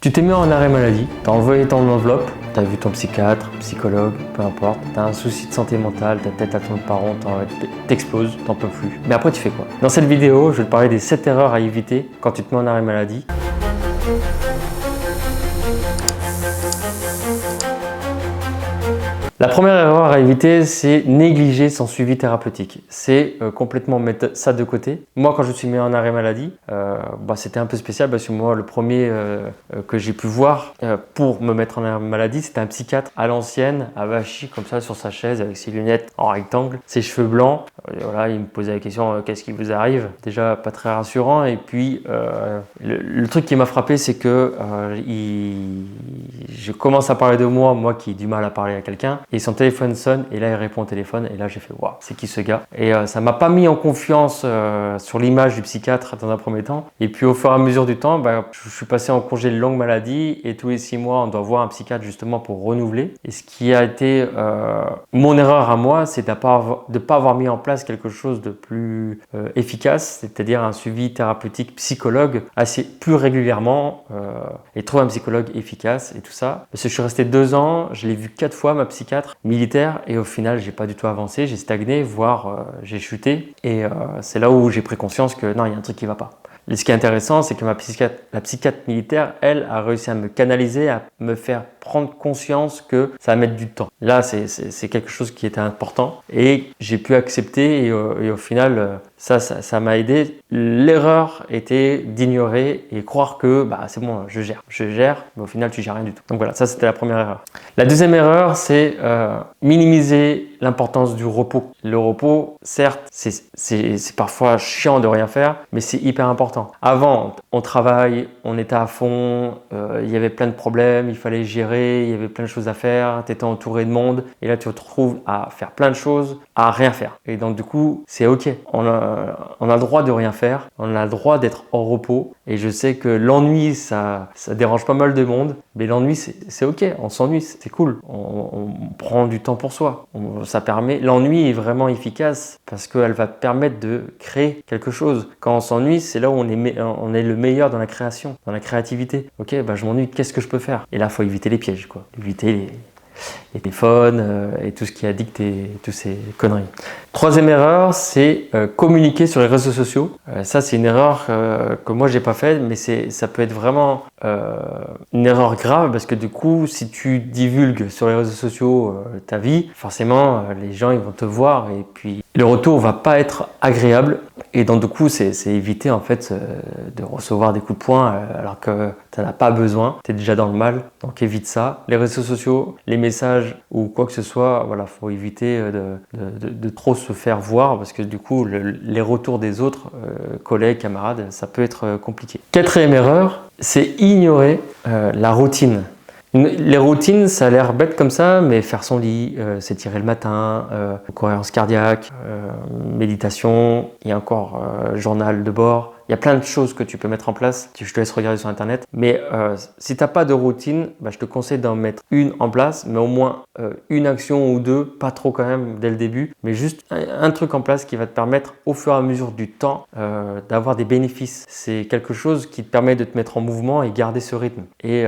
Tu t'es mis en arrêt maladie, tu as envoyé ton enveloppe, tu as vu ton psychiatre, psychologue, peu importe, tu as un souci de santé mentale, ta tête à ton parent, t'exploses, t'en peux plus. Mais après tu fais quoi? Dans cette vidéo, je vais te parler des 7 erreurs à éviter quand tu te mets en arrêt maladie. La première erreur à éviter, c'est négliger son suivi thérapeutique. C'est complètement mettre ça de côté. Moi, quand je me suis mis en arrêt maladie, c'était un peu spécial parce que moi, le premier que j'ai pu voir pour me mettre en arrêt maladie, c'était un psychiatre à l'ancienne, à Vachy, comme ça, sur sa chaise, avec ses lunettes en rectangle, ses cheveux blancs. Voilà, il me posait la question qu'est-ce qui vous arrive? Déjà, pas très rassurant. Et puis, le truc qui m'a frappé, c'est que je commence à parler de moi qui ai du mal à parler à quelqu'un. Et son téléphone sonne et là il répond au téléphone et là j'ai fait waouh, c'est qui ce gars? Et ça m'a pas mis en confiance sur l'image du psychiatre dans un premier temps. Et puis au fur et à mesure du temps, je suis passé en congé de longue maladie et tous les 6 mois on doit voir un psychiatre justement pour renouveler. Et ce qui a été mon erreur à moi, c'est de ne pas avoir mis en place quelque chose de plus efficace, c'est-à-dire un suivi thérapeutique psychologue assez plus régulièrement et trouver un psychologue efficace et tout ça. Parce que je suis resté 2 ans, je l'ai vu 4 fois ma psychiatre militaire et au final j'ai pas du tout avancé, j'ai stagné, voire j'ai chuté et c'est là où j'ai pris conscience que non, il y a un truc qui va pas. Et ce qui est intéressant, c'est que la psychiatre militaire, elle, a réussi à me canaliser, à me faire prendre conscience que ça va mettre du temps. Là, c'est quelque chose qui était important et j'ai pu accepter et au final, ça m'a aidé. L'erreur était d'ignorer et croire que c'est bon, je gère, mais au final, tu gères rien du tout. Donc voilà, ça c'était la première erreur. La deuxième erreur, c'est minimiser l'importance du repos. Le repos, certes, c'est parfois chiant de rien faire, mais c'est hyper important. Avant, on travaille, on était à fond, il y avait plein de problèmes, il fallait gérer, il y avait plein de choses à faire, tu étais entouré de monde et là tu te retrouves à faire plein de choses, à rien faire. Et donc du coup, c'est ok. On a le droit de rien faire, on a le droit d'être en repos et je sais que l'ennui, ça dérange pas mal de monde, mais l'ennui, c'est ok, on s'ennuie, c'est cool. On prend du temps pour soi. L'ennui est vraiment efficace parce qu'elle va te permettre de créer quelque chose. Quand on s'ennuie, c'est là où on est le meilleur dans la création, dans la créativité. Ok, je m'ennuie, qu'est-ce que je peux faire? Et là, il faut éviter les pièges, quoi. Éviter les téléphones et tout ce qui addicte et toutes ces conneries. Troisième erreur, c'est communiquer sur les réseaux sociaux. Ça, c'est une erreur que moi, j'ai pas faite, mais ça peut être vraiment une erreur grave parce que du coup, si tu divulgues sur les réseaux sociaux ta vie, forcément, les gens ils vont te voir et puis le retour va pas être agréable. Et donc du coup, c'est éviter en fait de recevoir des coups de poing alors que tu n'en as pas besoin. Tu es déjà dans le mal, donc évite ça. Les réseaux sociaux, les messages ou quoi que ce soit, voilà, faut éviter de trop se faire voir parce que du coup, les retours des autres, collègues, camarades, ça peut être compliqué. Quatrième erreur, c'est ignorer la routine. Les routines, ça a l'air bête comme ça, mais faire son lit, s'étirer le matin, cohérence cardiaque, méditation, il y a encore journal de bord. Il y a plein de choses que tu peux mettre en place, je te laisse regarder sur internet. Mais si tu n'as pas de routine, je te conseille d'en mettre une en place, mais au moins une action ou deux, pas trop quand même dès le début, mais juste un truc en place qui va te permettre au fur et à mesure du temps d'avoir des bénéfices. C'est quelque chose qui te permet de te mettre en mouvement et garder ce rythme. Et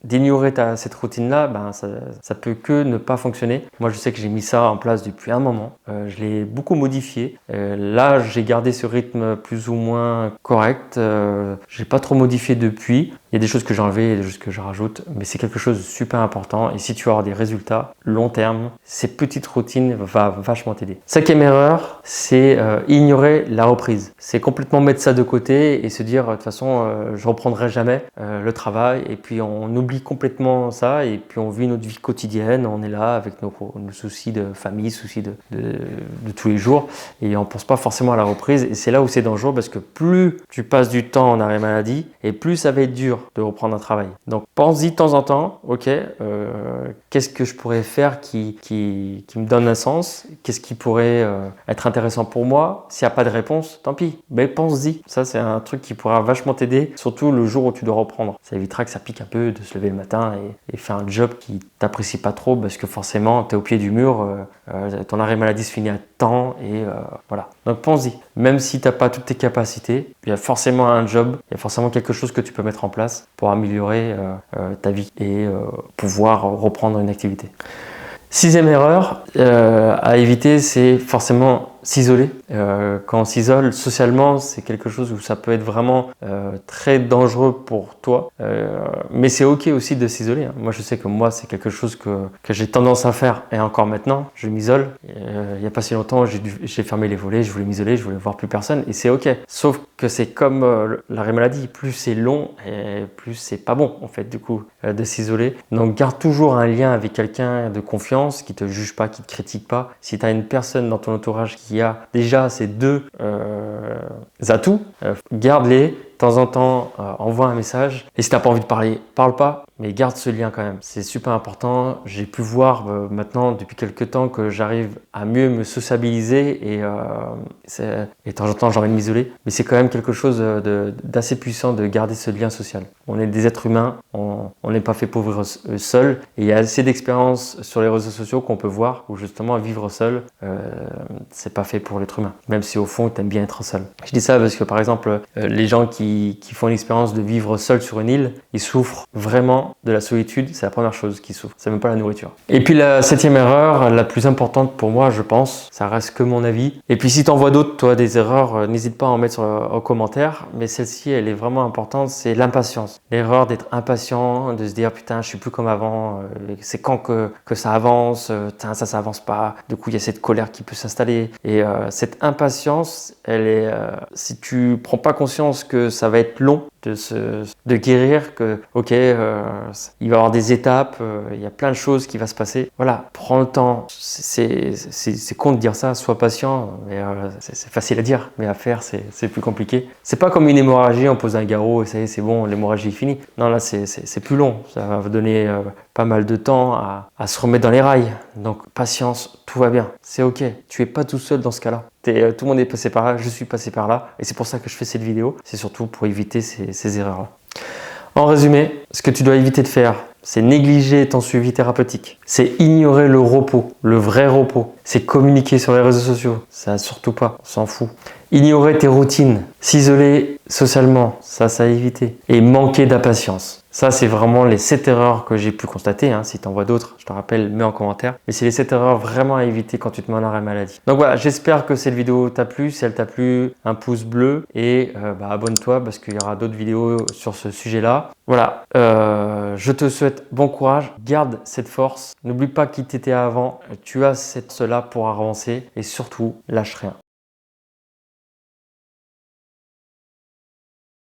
d'ignorer cette routine-là, ça peut que ne pas fonctionner. Moi, je sais que j'ai mis ça en place depuis un moment. Je l'ai beaucoup modifié. Là, j'ai gardé ce rythme plus ou moins correct. J'ai pas trop modifié depuis. Il y a des choses que j'ai enlevées, il y a des choses que je rajoute, mais c'est quelque chose de super important. Et si tu veux avoir des résultats long terme, ces petites routines vont vachement t'aider. 5e erreur, c'est ignorer la reprise. C'est complètement mettre ça de côté et se dire de toute façon, je reprendrai jamais le travail. Et puis on oublie complètement ça et puis on vit notre vie quotidienne. On est là avec nos soucis de famille, soucis de tous les jours et on pense pas forcément à la reprise. Et c'est là où c'est dangereux parce que plus tu passes du temps en arrêt maladie et plus ça va être dur de reprendre un travail. Donc pense-y de temps en temps, ok, qu'est-ce que je pourrais faire qui me donne un sens? Qu'est-ce qui pourrait être intéressant pour moi? S'il n'y a pas de réponse, tant pis, mais pense-y. Ça, c'est un truc qui pourra vachement t'aider, surtout le jour où tu dois reprendre. Ça évitera que ça pique un peu de se lever le matin et faire un job qui t'apprécie pas trop parce que forcément, tu es au pied du mur, ton arrêt maladie se finit à temps et voilà. Donc pense-y, même si tu n'as pas toutes tes capacités, il y a forcément un job, il y a forcément quelque chose que tu peux mettre en place pour améliorer ta vie et pouvoir reprendre une activité. Sixième erreur à éviter, c'est forcément s'isoler. Quand on s'isole socialement, c'est quelque chose où ça peut être vraiment très dangereux pour toi. Mais c'est ok aussi de s'isoler. Moi, je sais que moi, c'est quelque chose que j'ai tendance à faire. Et encore maintenant, je m'isole. Il n'y a pas si longtemps, j'ai fermé les volets, je voulais m'isoler, je voulais voir plus personne. Et c'est ok. Sauf que c'est comme l'arrêt maladie. Plus c'est long, et plus c'est pas bon, en fait, du coup, de s'isoler. Donc, garde toujours un lien avec quelqu'un de confiance qui te juge pas, qui te critique pas. Si tu as une personne dans ton entourage qui a déjà ces deux atouts, garde-les. De temps en temps, envoie un message. Et si tu n'as pas envie de parler, parle pas, mais garde ce lien quand même. C'est super important. J'ai pu voir maintenant, depuis quelques temps, que j'arrive à mieux me sociabiliser et de temps en temps, j'ai envie de m'isoler. Mais c'est quand même quelque chose d'assez puissant de garder ce lien social. On est des êtres humains, on n'est pas fait pour vivre seul. Et il y a assez d'expériences sur les réseaux sociaux qu'on peut voir où justement vivre seul, c'est pas fait pour l'être humain. Même si au fond, tu aimes bien être seul. Je dis ça parce que par exemple, les gens qui font l'expérience de vivre seul sur une île, ils souffrent vraiment de la solitude. C'est la première chose qu'ils souffrent. C'est même pas la nourriture. Et puis la septième erreur, la plus importante pour moi, je pense, ça reste que mon avis. Et puis si tu en vois d'autres, toi, des erreurs, n'hésite pas à en mettre en commentaire. Mais celle-ci, elle est vraiment importante, c'est l'impatience. L'erreur d'être impatient, de se dire putain, je suis plus comme avant. C'est quand que ça avance, ça avance pas. Du coup, il y a cette colère qui peut s'installer. Et cette impatience, elle est, si tu prends pas conscience que ça va être long de guérir, que ok, il va y avoir des étapes, il y a plein de choses qui vont se passer. Voilà, prends le temps. C'est con de dire ça, sois patient, mais c'est facile à dire, mais à faire, c'est plus compliqué. C'est pas comme une hémorragie, on pose un garrot et ça y est, c'est bon, l'hémorragie est finie. Non, là, c'est plus long. Ça va vous donner pas mal de temps à se remettre dans les rails. Donc, patience, tout va bien. C'est ok. Tu es pas tout seul dans ce cas-là. Tout le monde est passé par là, je suis passé par là. Et c'est pour ça que je fais cette vidéo. C'est surtout pour éviter ces erreurs-là. En résumé, ce que tu dois éviter de faire, c'est négliger ton suivi thérapeutique. C'est ignorer le repos, le vrai repos. C'est communiquer sur les réseaux sociaux. Ça, surtout pas, on s'en fout. Ignorer tes routines. S'isoler socialement, ça à éviter. Et manquer d'impatience. Ça, c'est vraiment les 7 erreurs que j'ai pu constater. Si tu en vois d'autres, je te rappelle, mets en commentaire. Mais c'est les 7 erreurs vraiment à éviter quand tu te mets en arrêt maladie. Donc voilà, j'espère que cette vidéo t'a plu. Si elle t'a plu, un pouce bleu et abonne-toi parce qu'il y aura d'autres vidéos sur ce sujet-là. Voilà, je te souhaite bon courage. Garde cette force. N'oublie pas qui tu étais avant. Tu as cette cela pour avancer et surtout, lâche rien.